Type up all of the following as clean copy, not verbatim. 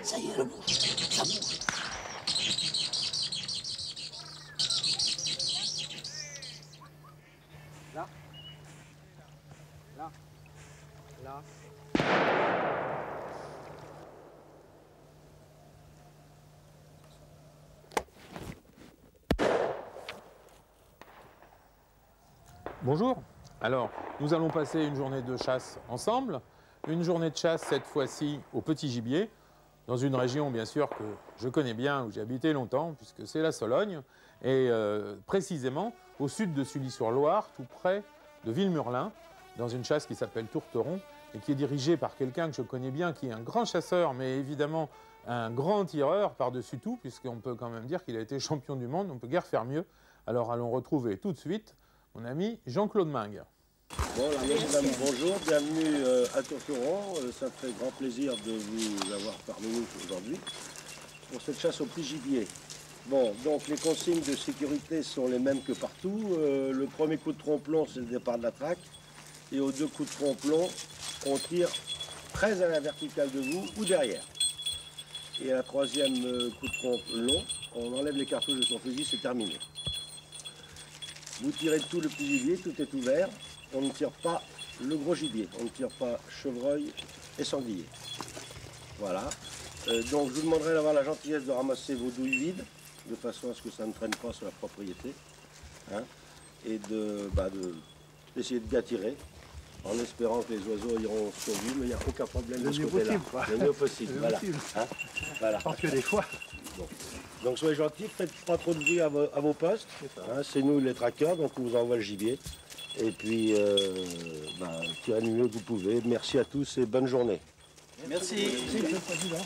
Ça y est, le bouge. Ça bouge. Là. Là. Là. Bonjour. Alors, nous allons passer une journée de chasse ensemble. Une journée de chasse, cette fois-ci, au petit gibier, dans une région, bien sûr, que je connais bien, où j'ai habité longtemps, puisque c'est la Sologne, et précisément au sud de Sully-sur-Loire, tout près de Villemurlin, dans une chasse qui s'appelle Tourteron, et qui est dirigée par quelqu'un que je connais bien, qui est un grand chasseur, mais évidemment un grand tireur par-dessus tout, puisqu'on peut quand même dire qu'il a été champion du monde, on ne peut guère faire mieux. Alors allons retrouver tout de suite mon ami Jean-Claude Mingue. Bon, alors, mesdames, bonjour, bienvenue à Tourteron. Ça me fait grand plaisir de vous avoir parmi nous aujourd'hui pour cette chasse au petit gibier. Bon, donc les consignes de sécurité sont les mêmes que partout. Le premier coup de trompe-l'on, c'est le départ de la traque. Et aux deux coups de trompe-l'on, on tire très à la verticale de vous ou derrière. Et à la troisième coup de trompe-l'on, on enlève les cartouches de son fusil, c'est terminé. Vous tirez tout le petit gibier, tout est ouvert. On ne tire pas le gros gibier, on ne tire pas chevreuil et sanglier. Voilà. Donc je vous demanderai d'avoir la gentillesse de ramasser vos douilles vides, de façon à ce que ça ne traîne pas sur la propriété. Hein, et d'essayer de bien tirer, en espérant que les oiseaux iront sur vous, mais il n'y a aucun problème de ce côté-là. Le mieux possible, voilà. Hein, voilà. Parce que des fois... Bon. Donc soyez gentils, faites pas trop de bruit à vos postes. Hein, c'est nous les traqueurs, donc on vous envoie le gibier. Et puis, tirez le mieux que vous pouvez. Merci à tous et bonne journée. Merci. Merci, monsieur le président.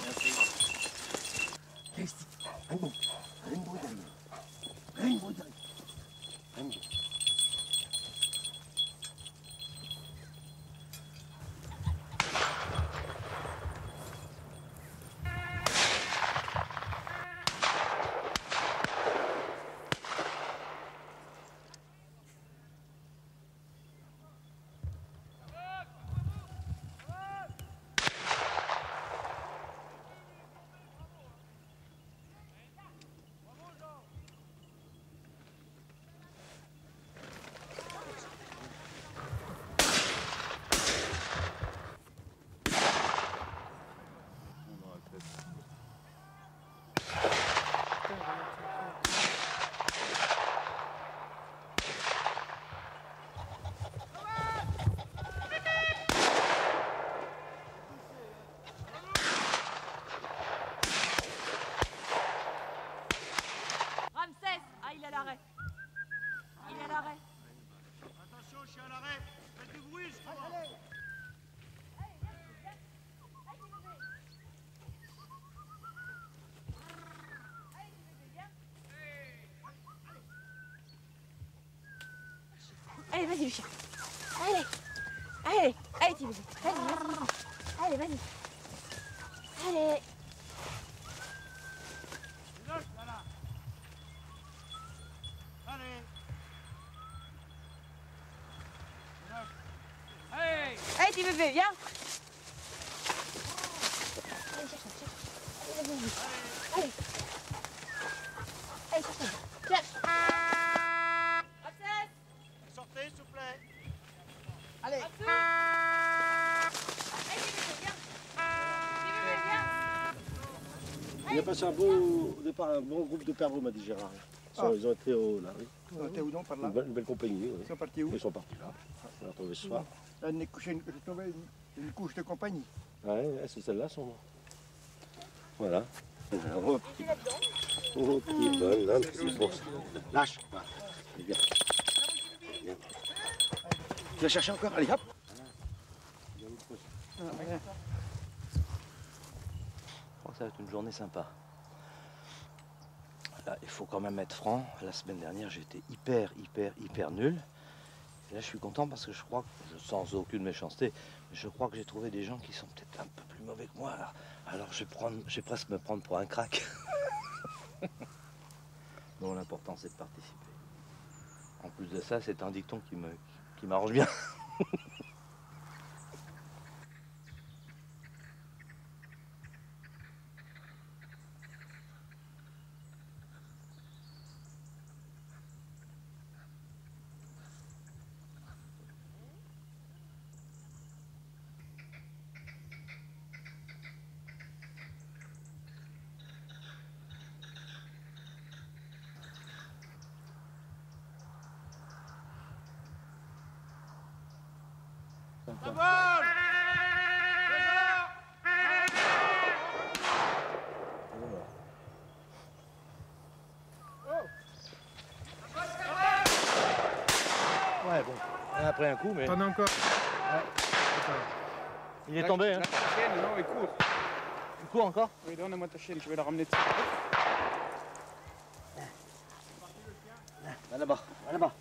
Ramsès, ah il est à l'arrêt. Il est à l'arrêt. Attention, je suis à l'arrêt. Faites du bruit, je commence. Allez, vas-y, le chien. Allez. Allez, allez, petit bébé. Vas-y, allez, vas-y. Allez. Voilà. Allez. Allez. Allez, petit bébé, viens. Allez, cherche. Allez, vas-y. Allez. Allez, cherche. Cherche. Ramsès. Sortez, s'il vous plaît. Allez. Allez, petit bébé, viens. Petit bébé, viens. Il y a passé un bon groupe de perdreaux, m'a dit Gérard. Ils ont été là, oui. Ils ont été où donc par là? Une belle compagnie, oui. Ils sont partis où? Ils sont partis là. On l'a retrouvé ce soir. Là, je trouvais une couche de compagnie. Ouais, c'est celle-là, son nom. Voilà. Oh, petit bol, là, c'est pour ça. Lâche. Voilà. Bien. Bien. Tu vas chercher encore? Allez, hop. Je crois que ça va être une journée sympa. Là, il faut quand même être franc. La semaine dernière, j'ai été hyper nul. Et là, je suis content parce que je crois, sans aucune méchanceté, je crois que j'ai trouvé des gens qui sont peut-être un peu plus mauvais que moi. Alors je vais presque me prendre pour un crack. Donc l'important, c'est de participer. En plus de ça, c'est un dicton qui m'arrange bien. Ça vole. Ouais, bon. On a pris un coup, mais. T'en as encore. Il est tombé, hein. La chaîne, non, il court. Il court encore? Oui, donne-moi ta chaîne, je vais la ramener dessus. Va là-bas, va là-bas.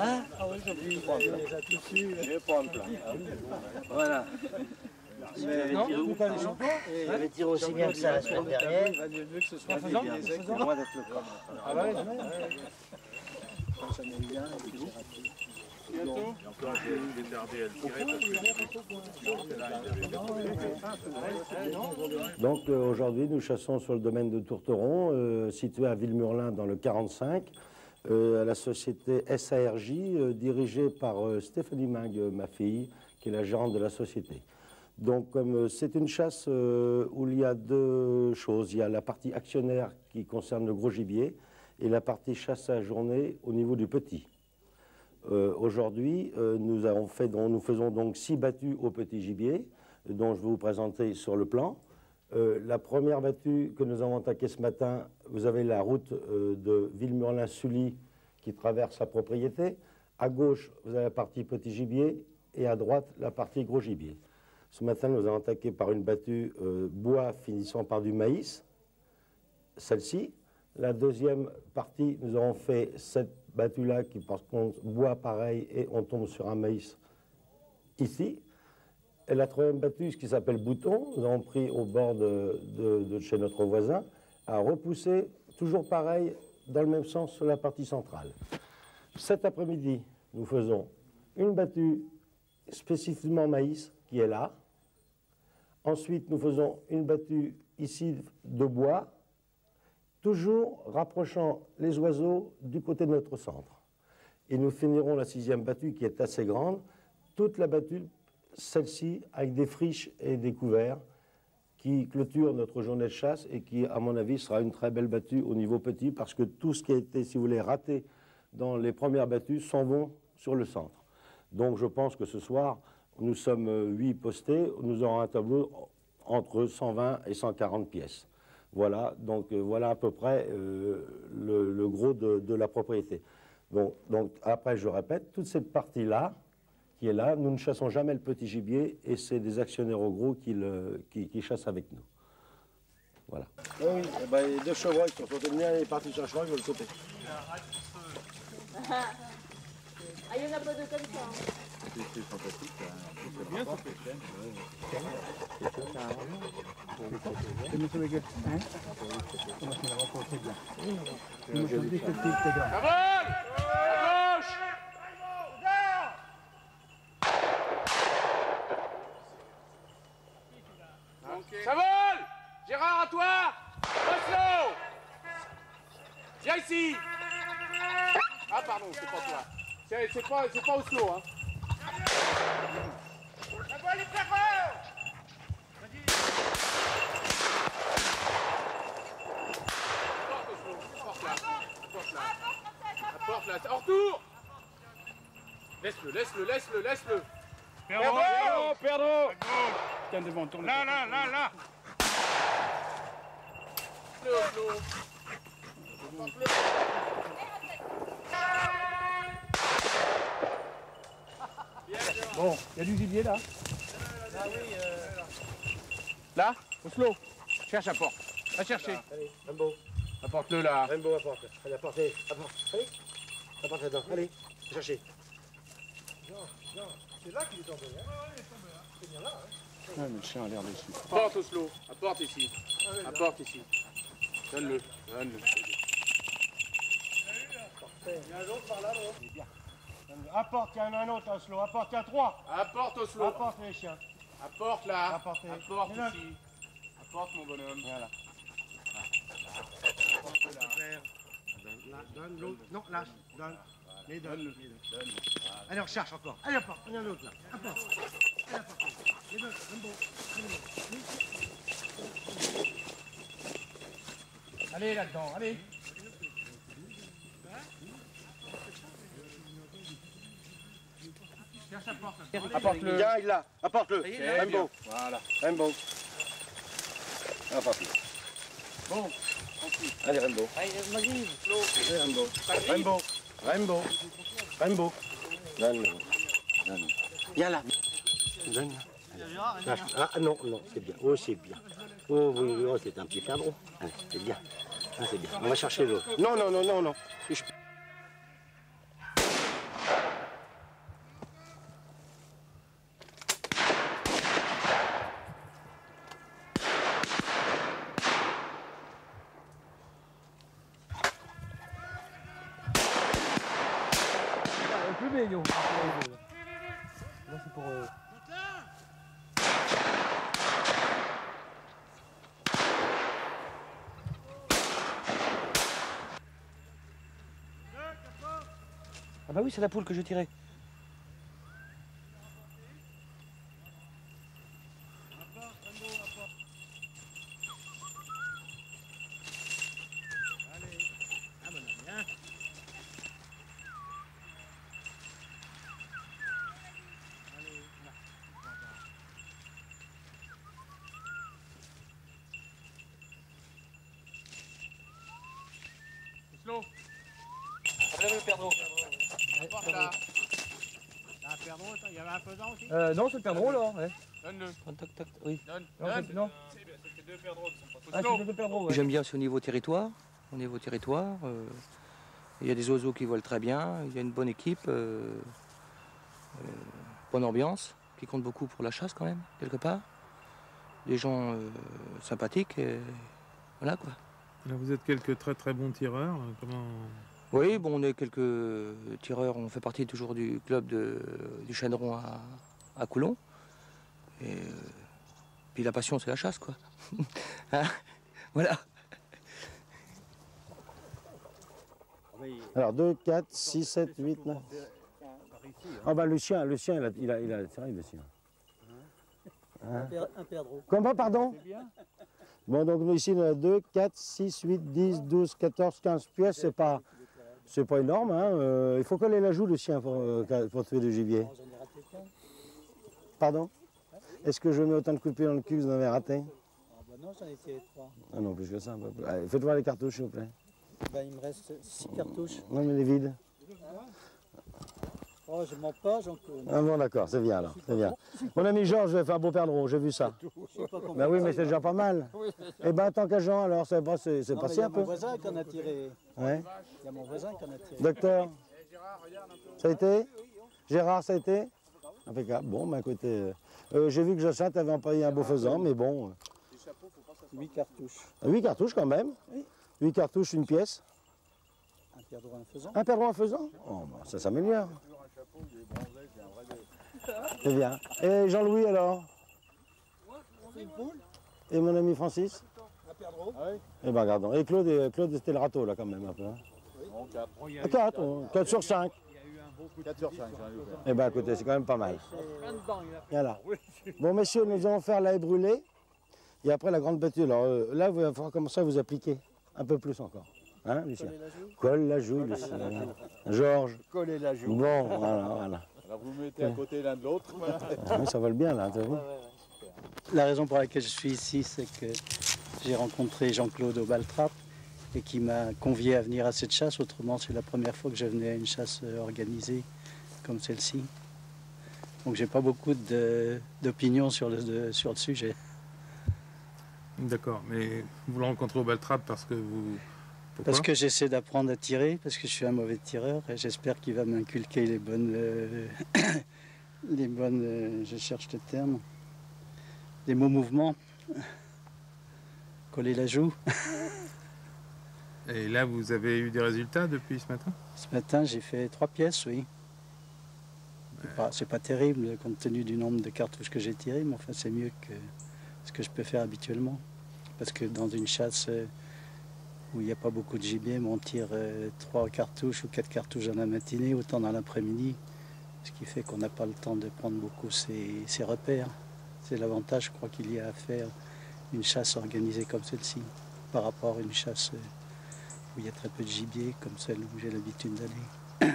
Hein? Ah oui, j'ai vu. Je vais prendre plein. Voilà. Il avait tiré aussi bien que ça la semaine dernière. Il va mieux que ce soit bien. C'est moi d'être le corps. Ah ouais, ça m'est bien. Bientôt. Donc aujourd'hui, nous chassons sur le domaine de Tourteron, situé à Villemurlin dans le 45, à la société SARJ, dirigée par Stéphanie Mingue, ma fille, qui est la gérante de la société. Donc comme c'est une chasse où il y a deux choses, il y a la partie actionnaire qui concerne le gros gibier et la partie chasse à journée au niveau du petit. Aujourd'hui, nous faisons donc 6 battues au petit gibier, dont je vais vous présenter sur le plan. La première battue que nous avons attaquée ce matin, vous avez la route de Villemurlin-Sully qui traverse la propriété. À gauche, vous avez la partie petit gibier et à droite, la partie gros gibier. Ce matin, nous avons attaqué par une battue bois finissant par du maïs, celle-ci. La deuxième partie, nous avons fait cette battue-là qui, par contre, bois pareil et on tombe sur un maïs ici. Et la troisième battue, ce qui s'appelle bouton, nous avons pris au bord de chez notre voisin, à repousser, toujours pareil, dans le même sens sur la partie centrale. Cet après-midi, nous faisons une battue spécifiquement maïs, qui est là. Ensuite, nous faisons une battue ici de bois, toujours rapprochant les oiseaux du côté de notre centre. Et nous finirons la 6e battue qui est assez grande, toute la battue, celle-ci, avec des friches et des couverts qui clôturent notre journée de chasse et qui, à mon avis, sera une très belle battue au niveau petit parce que tout ce qui a été, si vous voulez, raté dans les premières battues s'en vont sur le centre. Donc je pense que ce soir, nous sommes 8 postés, nous aurons un tableau entre 120 et 140 pièces. Voilà, donc voilà à peu près le gros de la propriété. Donc après, je répète, toute cette partie-là, qui est là, nous ne chassons jamais le petit gibier et c'est des actionnaires au gros qui chassent avec nous. Voilà. Oui, ben, les deux chevreuils qui sont sautés de nez, il est parti sur un chevreuil, il veut le sauter. Ah, il n'y en a pas de comme ça. Hein. C'est fantastique. Bien sauté. Comment ça va être, hein? Comment ça va rencontrer bien? Comment ça dit que c'est grand? Ça vole. À gauche. Ça vole. Gérard, à toi. Oslo. Viens ici. Ah pardon, c'est pas toi. C'est pas Oslo, hein. Ça vole les frères. Apporte là, en retour. Laisse-le. Perdre. Tiens, devant, tourne. Là. Bon, il y a du gibier là. Là, Oslo. Cherche, apporte. Va chercher. Allez, Rambo, Apporte-le là. Rambo, apporte. Allez, apportez, allez. Apporte là-dedans, allez, cherchez. C'est là qu'il est tombé, hein? C'est bien là, hein? Ouais, mais le chien a l'air dessus. Apporte Oslo. Apporte ici. Apporte ici. Donne-le. Il y a un autre par là, non? Apporte, il y en a un autre, Oslo. Apporte, il y a 3. Apporte Oslo. Apporte les chiens. Apporte là. Apportez. Apporte Là. ici. Apporte mon bonhomme. Voilà. Là, donne l'autre. Non, là, donne. Mais donne. Allez, on recherche encore. Allez, apporte. On y a l'autre là. Apporte. Allez, apporte. Les deux, même bon. Allez là-dedans, allez. Apporte-le. Viens, il l'a. Apporte-le. Rainbow. Voilà. Rainbow. Apporte-le. Bon. Allez, Rainbow. Allez, Rainbow. Rainbow. Rainbow. Rainbow. Donne. Donne. Viens là. Donne. Ah non, non, c'est bien. Oh, c'est bien. Oh oui, oui, oh, c'est un petit perdreau. Allez, c'est bien. Ah, c'est bien. On va chercher l'autre. Non, non, non, non, non. Plus mignon. Là, c'est pour... Ah bah oui, c'est la poule que je tirais. Slow. Allez, le perdreau. Apporte là. Un perdreau, il y avait un faisan aussi Non, c'est le perdreau là. Ouais. Donne-le. Toc, toc, oui. Donne. Non, Donne. non. C'est deux perdreaux qui sont pas Ah, c'est le perdreau. Ouais. J'aime bien, c'est au niveau territoire. Au niveau territoire, il y a des oiseaux qui volent très bien. Il y a une bonne équipe, bonne ambiance, qui compte beaucoup pour la chasse quand même, quelque part. Des gens sympathiques, et voilà quoi. Là, vous êtes quelques très très bons tireurs. Comment... Oui, bon, on est quelques tireurs, on fait partie toujours du club du Chêneron à Coulon. Et puis la passion, c'est la chasse, quoi. Hein, voilà. Alors 2, 4, 6, 7, 8, 9. Ah bah le chien, il a tiré le chien. Hein? Un perdreau. Comment, pardon? Bon, donc nous ici, on a 2, 4, 6, 8, 10, 12, 14, 15 pièces, c'est pas énorme. Hein. Il faut coller la joue, le chien, pour tuer le gibier. Pardon? Est-ce que je mets autant de coups de pied dans le cul que vous en avez raté? Ah bah non, j'en ai tiré 3. Ah non, plus que ça. Allez, faites voir les cartouches, s'il vous plaît. Bah, il me reste 6 cartouches. Non, mais les vides. Oh, je mens pas, j'en connais. Ah bon, d'accord, c'est bien alors, c'est bien. Mon ami Georges va faire un beau perdreau, j'ai vu ça. Ben oui, mais c'est déjà pas mal. Eh ben, tant qu'à Jean, alors, c'est passé un peu. Il y a mon voisin qui en a tiré. Ouais. Il y a mon voisin qui en a tiré. Docteur, ça a été? Gérard, ça a été? Impeccable. Bon, ben écoutez, j'ai vu que Jacinthe avait employé un beau faisan, mais bon. 8 cartouches. 8 cartouches quand même. 8 cartouches, une pièce. Un perdreau, un faisan. Un perdreau, un faisan? Oh, ben, ça s'améliore. C'est bien. Et Jean-Louis alors? C'est une poule. Et mon ami Francis? Un perdreau. Eh ben regardons. Et Claude c'était le râteau là quand même un peu. Hein. 4 sur 5. 4 sur 5. Eh ben écoutez, c'est quand même pas mal. Voilà. Bon messieurs, nous allons faire la haie brûlée. Et après la grande battue. Alors là, il va falloir commencer à vous appliquer. Un peu plus encore. Hein, Lucien? Colle la joue, Lucien. Georges. Coller la joue. Bon, voilà. Alors vous mettez à côté l'un de l'autre. Oui, ça vole bien là, t'as vu? La raison pour laquelle je suis ici, c'est que j'ai rencontré Jean-Claude au Baltrap et qui m'a convié à venir à cette chasse. Autrement, c'est la première fois que je venais à une chasse organisée comme celle-ci. Donc j'ai pas beaucoup d'opinion sur le sujet. D'accord, mais vous le rencontrez au Baltrap parce que vous... Pourquoi? Parce que j'essaie d'apprendre à tirer, parce que je suis un mauvais tireur et j'espère qu'il va m'inculquer les bonnes... je cherche le terme, les mots mouvements, coller la joue. Et là, vous avez eu des résultats depuis ce matin? Ce matin, j'ai fait 3 pièces, oui. C'est pas terrible compte tenu du nombre de cartouches que j'ai tirées, mais enfin c'est mieux que ce que je peux faire habituellement. Parce que dans une chasse, où il n'y a pas beaucoup de gibier, mais on tire 3 cartouches ou 4 cartouches dans la matinée, autant dans l'après-midi, ce qui fait qu'on n'a pas le temps de prendre beaucoup ces repères. C'est l'avantage, je crois, qu'il y a à faire une chasse organisée comme celle-ci, par rapport à une chasse où il y a très peu de gibier, comme celle où j'ai l'habitude d'aller.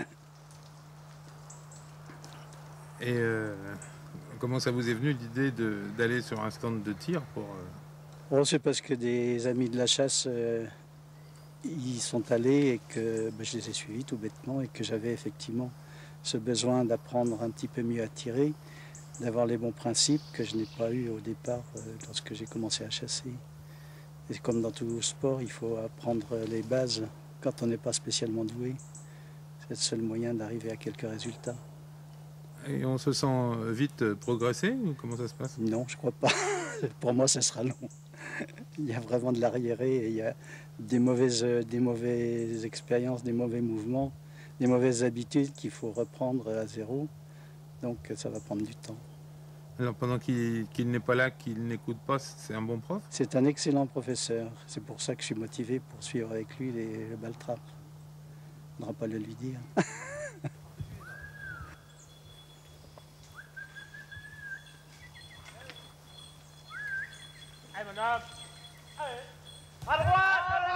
Et comment ça vous est venu l'idée d'aller sur un stand de tir pour... Bon, c'est parce que des amis de la chasse y sont allés et que je les ai suivis tout bêtement et que j'avais effectivement ce besoin d'apprendre un petit peu mieux à tirer, d'avoir les bons principes que je n'ai pas eu au départ lorsque j'ai commencé à chasser. Et comme dans tout sport, il faut apprendre les bases quand on n'est pas spécialement doué. C'est le seul moyen d'arriver à quelques résultats. Et on se sent vite progresser ou comment ça se passe? Non, je crois pas. Pour moi, ça sera long. Il y a vraiment de l'arriéré et il y a des mauvaises expériences, des mauvais mouvements, des mauvaises habitudes qu'il faut reprendre à zéro. Donc ça va prendre du temps. Alors pendant qu'il n'est pas là, qu'il n'écoute pas, c'est un bon prof? C'est un excellent professeur. C'est pour ça que je suis motivé pour suivre avec lui le baltrap. On n'aura pas le lui dire. Allez, mon homme. Allez. À droite, allez.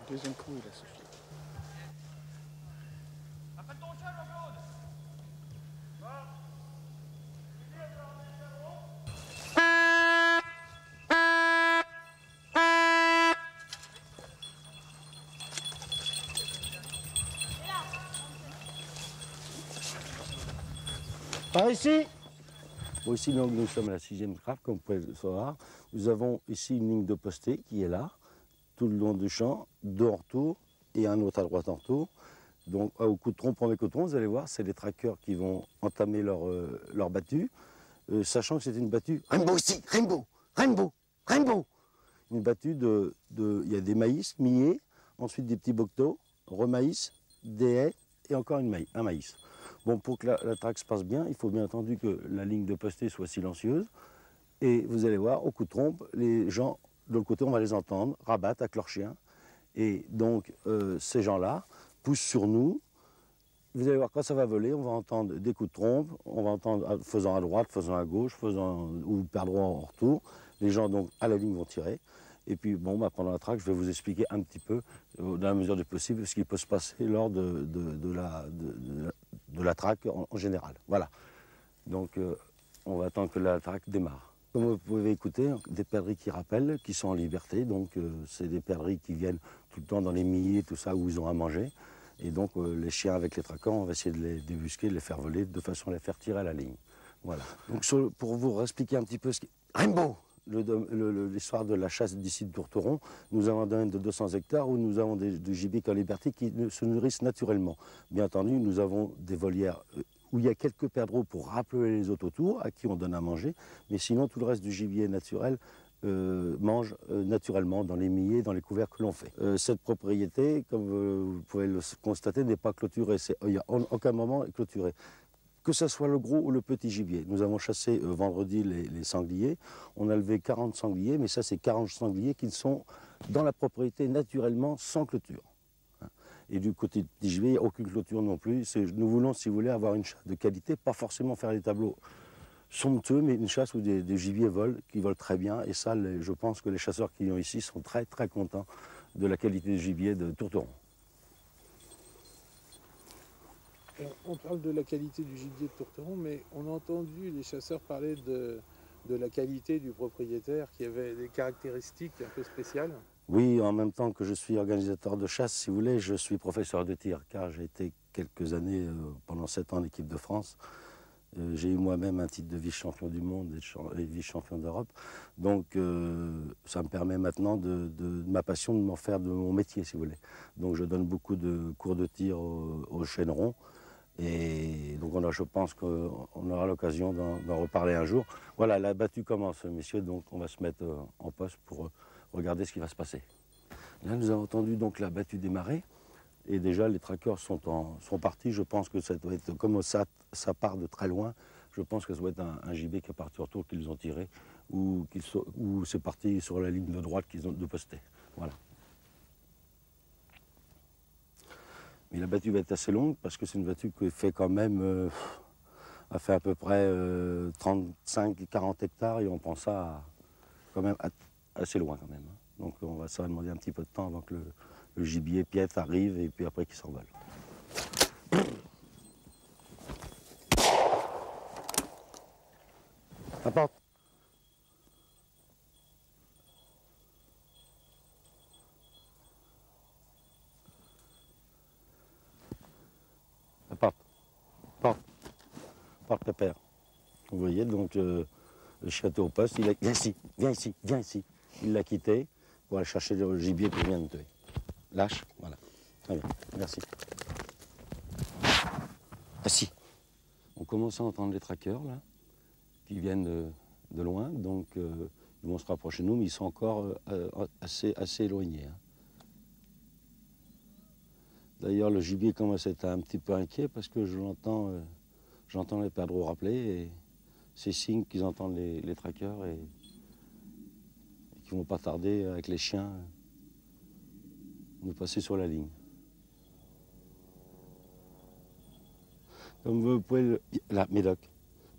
Deuxième coup, il a suffi. Par ici. Bon, ici, donc, nous sommes à la 6e trappe, comme vous pouvez le savoir. Nous avons ici une ligne de postée qui est là, tout le long du champ, 2 en retour et un autre à droite en retour. Donc, au coup de trompe, premier coup de trompe, vous allez voir, c'est les traqueurs qui vont entamer leur battue, sachant que c'est une battue Rainbow ici, Rainbow, Rainbow, Rainbow. Une battue il y a des maïs, millet, ensuite des petits bocteaux, remaïs, des haies et encore un maïs. Bon, pour que la traque se passe bien, il faut bien entendu que la ligne de postée soit silencieuse. Et vous allez voir, au coup de trompe, les gens de l'autre côté, on va les entendre, rabattent avec leurs chiens. Et donc, ces gens-là poussent sur nous. Vous allez voir, quand ça va voler, on va entendre des coups de trompe, on va entendre faisant à droite, faisant à gauche, ou perdront en retour. Les gens, donc, à la ligne vont tirer. Et puis, bon, pendant la traque, je vais vous expliquer un petit peu, dans la mesure du possible, ce qui peut se passer lors de la traque en général. Voilà. Donc, on va attendre que la traque démarre. Comme vous pouvez écouter, des perdrix qui rappellent, qui sont en liberté. Donc, c'est des perdrix qui viennent tout le temps dans les milliers, tout ça, où ils ont à manger. Et donc, les chiens avec les traquants, on va essayer de les débusquer, de les faire voler, de façon à les faire tirer à la ligne. Voilà. Donc, pour vous expliquer un petit peu ce qui... Rainbow! L'histoire de la chasse d'ici de Tourteron, nous avons un domaine de 200 hectares où nous avons des gibiers en liberté qui se nourrissent naturellement. Bien entendu, nous avons des volières où il y a quelques perdreaux pour rappeler les autres autour, à qui on donne à manger, mais sinon tout le reste du gibier naturel mange naturellement dans les milliers, dans les couverts que l'on fait. Cette propriété, comme vous pouvez le constater, n'est pas clôturée. Il n'y a en aucun moment clôturé. Que ce soit le gros ou le petit gibier. Nous avons chassé vendredi les sangliers. On a levé 40 sangliers, mais ça, c'est 40 sangliers qui sont dans la propriété naturellement sans clôture. Et du côté du gibier, il n'y a aucune clôture non plus. Nous voulons, si vous voulez, avoir une chasse de qualité, pas forcément faire des tableaux somptueux, mais une chasse où des gibiers volent, qui volent très bien. Et ça, je pense que les chasseurs qui sont ici sont très, très contents de la qualité du gibier de Tourteron. Alors, on parle de la qualité du gibier de Tourteron, mais on a entendu les chasseurs parler de la qualité du propriétaire qui avait des caractéristiques un peu spéciales. Oui, en même temps que je suis organisateur de chasse, si vous voulez, je suis professeur de tir, car j'ai été quelques années, pendant 7 ans en équipe de France. J'ai eu moi-même un titre de vice-champion du monde et vice-champion d'Europe. Donc ça me permet maintenant de ma passion de m'en faire de mon métier, si vous voulez. Donc je donne beaucoup de cours de tir aux chaînerons. Et donc je pense qu'on aura l'occasion d'en reparler un jour. Voilà, la battue commence, messieurs, donc on va se mettre en poste pour regarder ce qui va se passer. Là, nous avons entendu donc la battue démarrer. Et déjà, les traqueurs sont partis. Je pense que ça doit être, comme ça part de très loin, je pense que ça doit être un gibet qui est parti autour, qu'ils ont tiré, ou c'est parti sur la ligne de droite qu'ils ont de poster. Voilà. Mais la battue va être assez longue parce que c'est une battue qui fait quand même, a fait à peu près 35-40 hectares et on pense ça quand même assez loin quand même. Donc ça va demander un petit peu de temps avant que le gibier piètre arrive et puis après qu'il s'envole. Apporte. Apporte. Porte. Porte pépère. Vous voyez, donc le château au poste, il a... Viens ici, viens ici, viens ici. Il l'a quitté pour aller chercher le gibier qu'il vient de tuer. Lâche, voilà. Très bien, merci. Assis. On commence à entendre les traqueurs, là, qui viennent de loin, donc ils vont se rapprocher de nous, mais ils sont encore assez éloignés. Hein. D'ailleurs, le gibier commence à être un petit peu inquiet parce que j'entends les perdreaux rappeler et c'est signe qu'ils entendent les traqueurs et qu'ils ne vont pas tarder avec les chiens nous passer sur la ligne. Comme vous pouvez là, Médoc.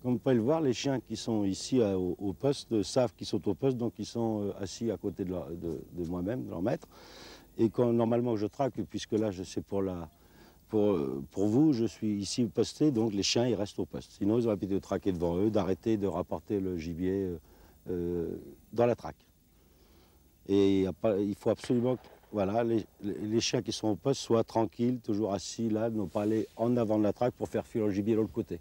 Comme vous pouvez le voir, les chiens qui sont ici au poste savent qu'ils sont au poste, donc ils sont assis à côté de moi-même, de leur maître. Et quand normalement je traque, puisque là c'est pour vous, je suis ici posté, donc les chiens ils restent au poste. Sinon ils auraient pu traquer devant eux, d'arrêter de rapporter le gibier dans la traque. Et il faut absolument que voilà, les chiens qui sont au poste soient tranquilles, toujours assis là, ne pas aller en avant de la traque pour faire fuir le gibier de l'autre côté.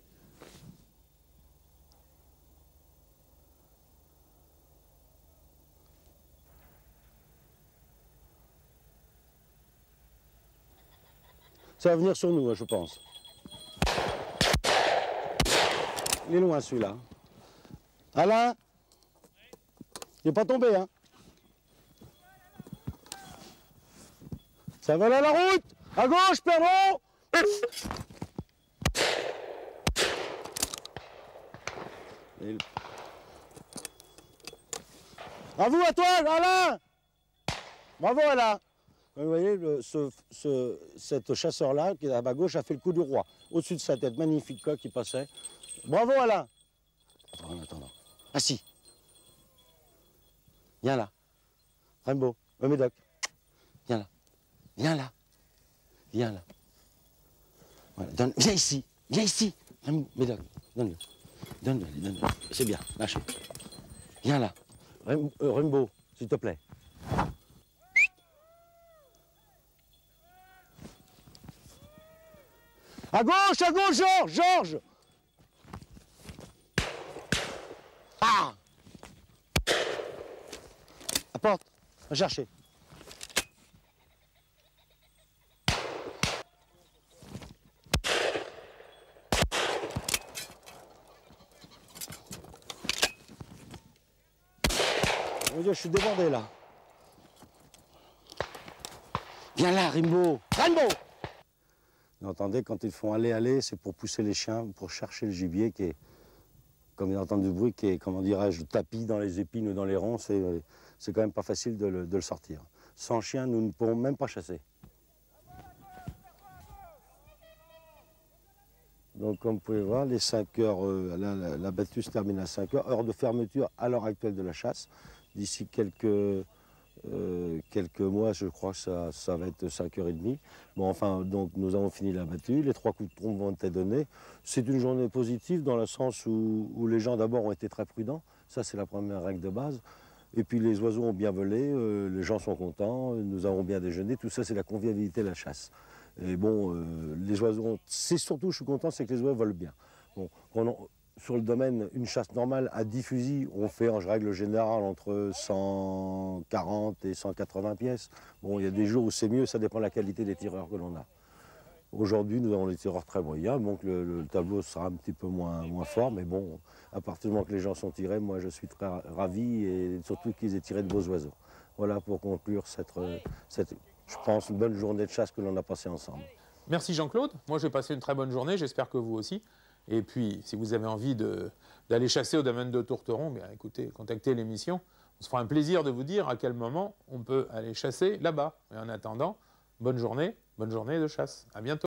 Ça va venir sur nous, je pense. Il est loin celui-là. Alain, il n'est pas tombé, hein? Ça vole à la route! À gauche, Perron! Bravo à toi, Alain! Bravo, Alain! Vous voyez, cet chasseur-là, qui est à ma gauche, a fait le coup du roi. Au-dessus de sa tête, magnifique coq qui passait. Bravo, Alain! En attendant. Assis. Viens là. Rainbow, Médoc. Viens là. Viens là. Viens là. Voilà. Viens ici. Viens ici. Médoc, donne-le. Donne-le, donne-le. C'est bien, lâchez. Viens là. Rainbow, s'il te plaît. À gauche, Georges, Georges. Ah! Apporte, va chercher. Mon Dieu, je suis débordé là. Viens là, Rimbaud. Rimbaud! Vous entendez, quand ils font aller, c'est pour pousser les chiens, pour chercher le gibier qui est, comme ils entendent du bruit, qui est, comment dirais-je, tapis dans les épines ou dans les ronces. C'est quand même pas facile de le sortir. Sans chien, nous ne pourrons même pas chasser. Donc, comme vous pouvez voir, les 5 heures, la battue se termine à 5 heures, heure de fermeture à l'heure actuelle de la chasse. D'ici quelques mois, je crois que ça va être 5h30. Bon, enfin, donc nous avons fini la battue, les 3 coups de trompe vont être donnés. C'est une journée positive dans le sens où les gens d'abord ont été très prudents. Ça, c'est la première règle de base. Et puis les oiseaux ont bien volé, les gens sont contents, nous avons bien déjeuné. Tout ça, c'est la convivialité de la chasse. Et bon, les oiseaux, c'est surtout, je suis content, c'est que les oiseaux volent bien. Bon, sur le domaine, une chasse normale à 10 fusils, on fait en règle générale entre 140 et 180 pièces. Bon, il y a des jours où c'est mieux, ça dépend de la qualité des tireurs que l'on a. Aujourd'hui, nous avons des tireurs très moyens, donc le tableau sera un petit peu moins fort, mais bon, à partir du moment que les gens sont tirés, moi je suis très ravi, et surtout qu'ils aient tiré de beaux oiseaux. Voilà pour conclure cette, je pense, une bonne journée de chasse que l'on a passée ensemble. Merci Jean-Claude. Moi, j'ai passé une très bonne journée. J'espère que vous aussi. Et puis, si vous avez envie d'aller chasser au domaine de Tourteron, bien écoutez, contactez l'émission. On se fera un plaisir de vous dire à quel moment on peut aller chasser là-bas. Et en attendant, bonne journée de chasse. À bientôt.